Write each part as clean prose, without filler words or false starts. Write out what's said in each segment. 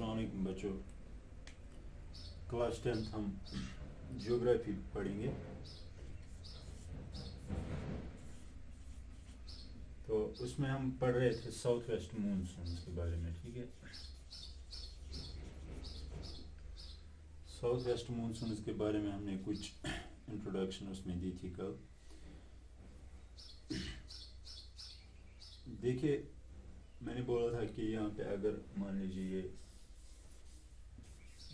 अस्सलाम वालेकुम बच्चों। क्लास 10th हम ज्योग्राफी पढ़ेंगे। तो उसमें हम पढ़ रहे थे साउथ वेस्ट मानसून के बारे में, ठीक है। साउथ वेस्ट मानसून के बारे में हमने कुछ इंट्रोडक्शन उसमें दी थी कल। देखिए, मैंने बोला था कि यहाँ पे अगर मान लीजिए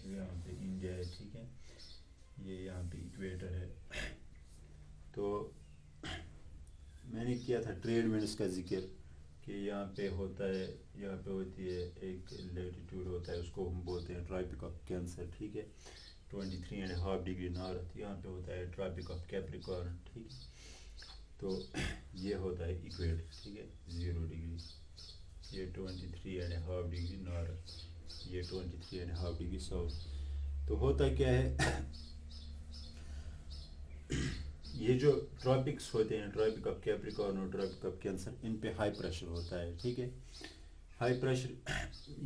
यहाँ पे इंडिया है, ठीक है, ये यहाँ पे इक्वेटर है, तो मैंने किया था ट्रेड विंड्स का जिक्र कि यहाँ पे होता है, यहाँ पे होती है एक लेटीट्यूड होता है, उसको हम बोलते हैं ट्रॉपिक ऑफ कैंसर, ठीक है, 23.5 डिग्री नॉर्थ। यहाँ पे होता है ट्रॉपिक ऑफ कैप्रिकॉर्न, ठीक है, तो ये होता है इक्वेटर, ठीक है, 0 डिग्री। ये 23.5 डिग्री नॉर्थ, ये 23.5 डिग्री साउथ। तो होता क्या है ये जो ट्रॉपिक्स होते हैं, ट्रॉपिक ऑफ कैप्रिकॉर्न और ट्रॉपिक ऑफ कैंसर, इन पे हाई प्रेशर होता है, ठीक है। हाई प्रेशर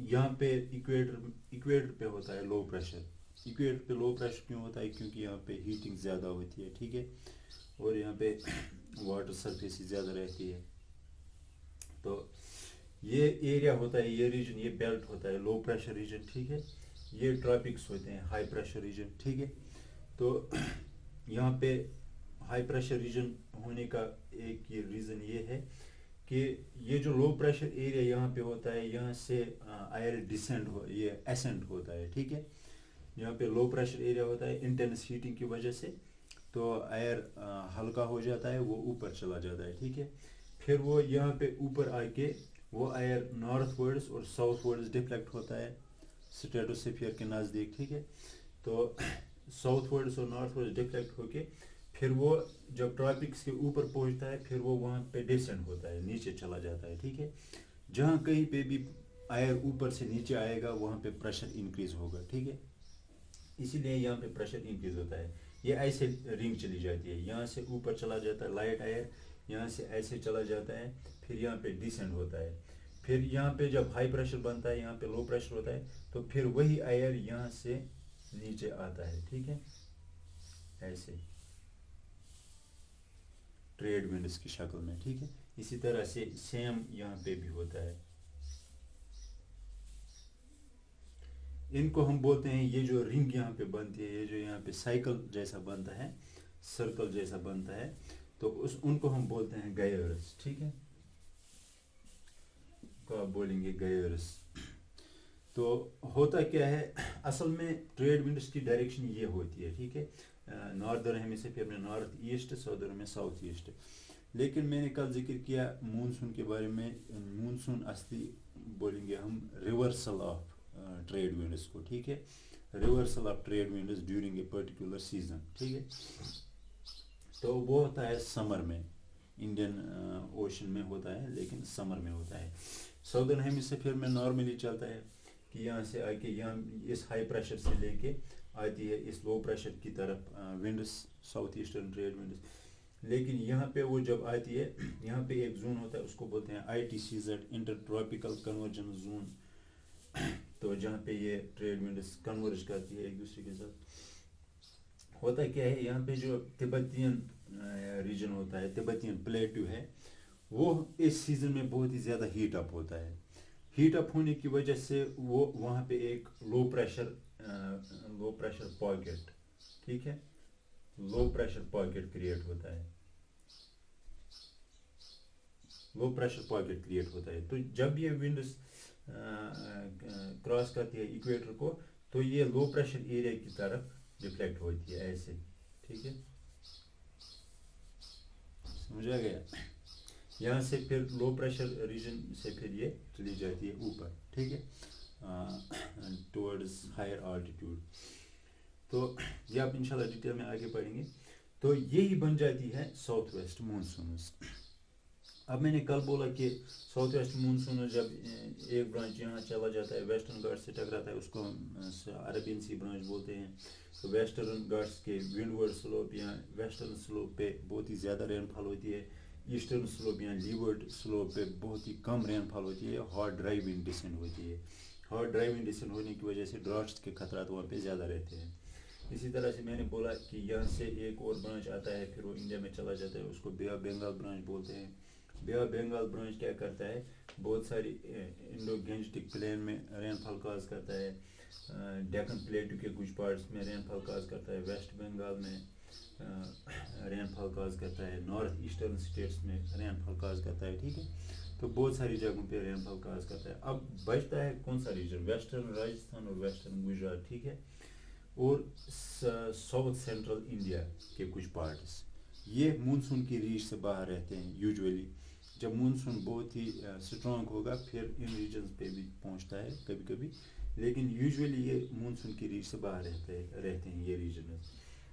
यहाँ पे इक्वेटर पे होता है लो प्रेशर। इक्वेटर पे लो प्रेशर क्यों होता है? क्योंकि यहाँ पे हीटिंग ज़्यादा होती है, ठीक है, और यहाँ पे वाटर सरफेस ज़्यादा रहती है। तो ये एरिया होता है, ये रीजन, ये बेल्ट होता है लो प्रेशर रीजन, ठीक है। ये ट्रॉपिक्स होते हैं हाई प्रेशर रीजन, ठीक है। तो यहाँ पे हाई प्रेशर रीजन होने का एक ये रीज़न ये है कि ये जो लो प्रेशर एरिया यहाँ पे होता है, यहाँ से एयर डिसेंड हो, ये एसेंट होता है, ठीक है। यहाँ पे लो प्रेशर एरिया होता है, इंटेंस हीटिंग की वजह से तो एयर हल्का हो जाता है, वो ऊपर चला जाता है, ठीक है। फिर वो यहाँ पे ऊपर आके वो एयर नॉर्थ वर्ड्स और साउथ वर्ड्स डिफ्लेक्ट होता है स्ट्रेटोस्फीयर के नज़दीक, ठीक है। तो साउथ वर्ड्स और नॉर्थ वर्ड्स डिफ्लेक्ट होके फिर वो जब ट्रॉपिक्स के ऊपर पहुंचता है, फिर वो वहाँ पे डिसेंड होता है, नीचे चला जाता है, ठीक है। जहाँ कहीं पे भी एयर ऊपर से नीचे आएगा वहाँ पे प्रेशर इंक्रीज होगा, ठीक है, इसीलिए यहाँ पे प्रेशर इंक्रीज होता है। ये ऐसे रिंग चली जाती है, यहाँ से ऊपर चला जाता है लाइट एयर, यहाँ से ऐसे चला जाता है, फिर यहाँ पे डिसेंड होता है। फिर यहाँ पे जब हाई प्रेशर बनता है, यहाँ पे लो प्रेशर होता है, तो फिर वही एयर यहाँ से नीचे आता है, ठीक है, ऐसे ट्रेड विंड्स की शक्ल में, ठीक है। इसी तरह से सेम यहाँ पे भी होता है। इनको हम बोलते हैं, ये जो रिंग यहाँ पे बनती है, ये जो यहाँ पे साइकिल जैसा बनता है, सर्कल जैसा बनता है, तो उनको हम बोलते हैं गायर्स, ठीक है, को आप बोलेंगे गायर्स। तो होता क्या है, असल में ट्रेड विंड्स की डायरेक्शन ये होती है, ठीक है, नॉर्दर्न हेमिस्फीयर में नॉर्थ ईस्ट, साउदर्न में साउथ ईस्ट। लेकिन मैंने कल जिक्र किया मानसून के बारे में, मानसून असली बोलेंगे हम रिवर्सल ऑफ ट्रेड विंड्स को, ठीक है, reversal of trade winds during a particular season, ठीक है। तो वो होता है समर में, इंडियन ओशन में होता है, लेकिन समर में होता है। साउदर्न हेमिस्फीयर में नॉर्मली चलता है कि यहाँ से आके यहाँ इस हाई प्रेशर से लेके आती है इस लो प्रेशर की तरफ winds, south eastern trade winds. लेकिन यहाँ पे वो जब आती है, यहाँ पे एक जोन होता है, उसको बोलते हैं ITCZ, inter tropical conversion zone. तो जहाँ पे ये ट्रेड विंड्स कन्वर्ज करती है एक दूसरे के साथ। होता क्या है, यहाँ पे जो तिब्बतियन रीजन होता है, तिब्बतियन प्लेट्यू है, वो इस सीजन में बहुत ही ज़्यादा हीट अप होता है। हीट अप होने की वजह से वो वहाँ पे एक लो प्रेशर पॉकेट, ठीक है, लो प्रेशर पॉकेट क्रिएट होता है, लो प्रेशर पॉकेट क्रिएट होता है। तो जब ये विंड्स क्रॉस करती है इक्वेटर को, तो ये लो प्रेशर एरिया की तरफ रिफ्लेक्ट होती है ऐसे, ठीक है, समझा गया। यहाँ से फिर लो प्रेशर रीजन से फिर ये चली जाती है ऊपर, ठीक है, टुवर्ड्स हायर ऑल्टीट्यूड। तो ये आप इंशाल्लाह डिटेल में आगे पढ़ेंगे। तो यही बन जाती है साउथ वेस्ट मानसून्स। अब मैंने कल बोला कि साउथ वेस्ट मानसून जब एक ब्रांच यहाँ चला जाता है, वेस्टर्न घाट से टकराता है, उसको हम अरबियन सी ब्रांच बोलते हैं। तो वेस्टर्न घाट्स के विंडवर्ड स्लोप या वेस्टर्न स्लोप पे बहुत ही ज़्यादा रेनफॉल होती है, ईस्टर्न स्लोप या लीवर्ड स्लोप पे बहुत ही कम रेनफॉल होती है, हॉट ड्राई विंड डिसेंड होती है। हॉट ड्राई कंडीशन होने की वजह से ड्राफ्ट्स के खतरात वहाँ पे ज़्यादा रहते हैं। इसी तरह से मैंने बोला कि यहाँ से एक और ब्रांच आता है, फिर वो इंडिया में चला जाता है, उसको बे ऑफ बंगाल ब्रांच बोलते हैं। बे ऑफ बंगाल ब्रांच क्या करता है, बहुत सारी इंडो गेंजेटिक प्लेन में रेनफॉल काज करता है, डेक्कन प्लेटू के कुछ पार्ट्स में रेनफॉल काज करता है, वेस्ट बंगाल में रेनफॉल काज करता है, नॉर्थ ईस्टर्न स्टेट्स में रेनफॉल काज करता है, ठीक है। तो बहुत सारी जगहों पे रेनफॉल काज करता है। अब बचता है कौन सा रीजन, वेस्टर्न राजस्थान और वेस्टर्न गुजरात, ठीक है, और साउथ सेंट्रल इंडिया के कुछ पार्ट्स, ये मानसून की रीच से बाहर रहते हैं यूजुअली। जब मानसून बहुत ही स्ट्रॉन्ग होगा फिर इन रीजन्स पे भी पहुंचता है कभी कभी, लेकिन यूजुअली ये मानसून की रीच से बाहर रहते हैं ये रीजन।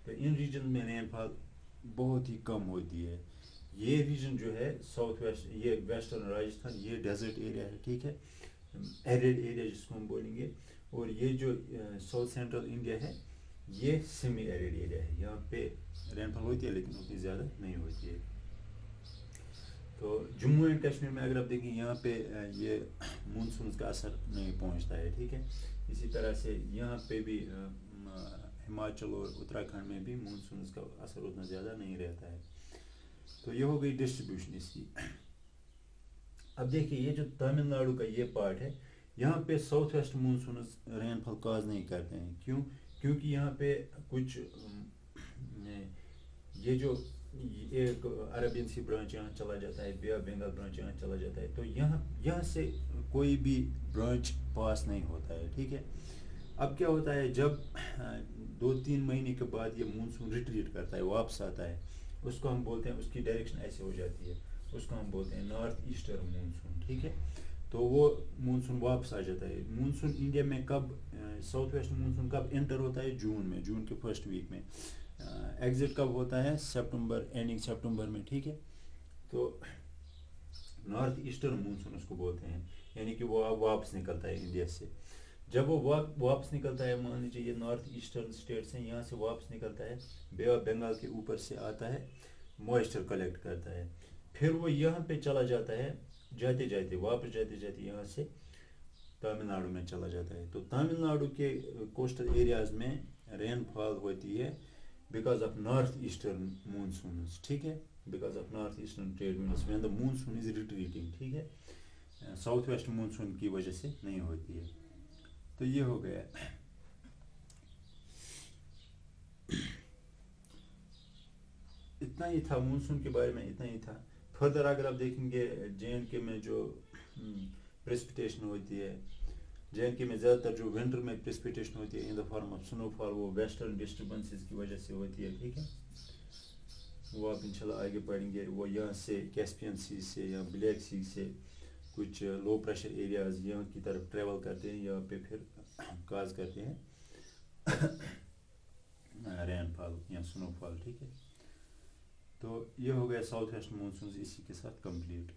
तो इन रीजन में रेनफॉल बहुत ही कम होती है। ये रीजन जो है साउथ वेस्ट, ये वेस्टर्न राजस्थान, ये डेजर्ट एरिया है, ठीक है, एरिड एरिया जिसको हम बोलेंगे। और ये जो साउथ सेंट्रल इंडिया है ये सेमी एरिड एरिया है, यहाँ पे रेनफॉल होती है लेकिन उतनी ज़्यादा नहीं होती है। तो जम्मू एंड कश्मीर में अगर आप देखें यहाँ पे ये मानसून का असर नहीं पहुँचता है, ठीक है। इसी तरह से यहाँ पे भी हिमाचल और उत्तराखंड में भी मानसून का असर उतना ज़्यादा नहीं रहता है। तो ये हो गई डिस्ट्रीब्यूशन इसकी। अब देखिए ये जो तमिलनाडु का ये पार्ट है, यहाँ पे साउथ वेस्ट मानसून रेनफॉल काज नहीं करते हैं। क्यों? क्योंकि यहाँ पे कुछ ये जो एक अरबियन सी ब्रांच यहाँ चला जाता है, बे ऑफ बंगाल ब्रांच यहाँ चला जाता है, तो यहाँ से कोई भी ब्रांच पास नहीं होता है, ठीक है। अब क्या होता है, जब 2-3 महीने के बाद ये मानसून रिट्रीट करता है, वापस आता है, उसको हम बोलते हैं, उसकी डायरेक्शन ऐसे हो जाती है, उसको हम बोलते हैं नॉर्थ ईस्टर्न मानसून, ठीक है। तो वो मानसून वापस आ जाता है। मानसून इंडिया में कब, साउथ वेस्ट मानसून कब एंटर होता है, जून में, जून के फर्स्ट वीक में। एग्जिट कब होता है, सितंबर, एंडिंग सितंबर में, ठीक है। तो नॉर्थ ईस्टर्न मानसून उसको बोलते हैं, यानी कि वो अब वापस निकलता है इंडिया से। जब वो वापस निकलता है, मान लीजिए ये नॉर्थ ईस्टर्न स्टेट्स हैं, यहाँ से वापस निकलता है, बे ऑफ बंगाल के ऊपर से आता है, मॉइस्चर कलेक्ट करता है, फिर वो यहाँ पे चला जाता है, जाते जाते यहाँ से तमिलनाडु में चला जाता है। तो तमिलनाडु के कोस्टल एरियाज में रेनफॉल होती है because of north eastern monsoon, ठीक है, because of north eastern trade winds when the monsoon is retreating, ठीक है, साउथ वेस्ट मानसून की वजह से नहीं होती है। तो ये हो गया। इतना ही था मानसून के बारे में, इतना ही था। फर्दर अगर आप देखेंगे जे.एंड.के में जो प्रेसिपिटेशन होती है, जे.एंड.के में ज़्यादातर जो विंटर में प्रेसिपिटेशन होती है in the form of snowfall, वो वेस्टर्न डिस्टर्बेंसेस की वजह से होती है, ठीक है। वो आप इंशाल्लाह आगे पढ़ेंगे। वो यहाँ से कैस्पियन सी से या ब्लैक सी से कुछ लो प्रेशर एरियाज यहाँ की तरफ ट्रेवल करते हैं, यहाँ पे फिर काज करते हैं रेनफॉल या स्नोफॉल, ठीक है। तो ये हो गया साउथ वेस्ट मानसून इसी के साथ कंप्लीट।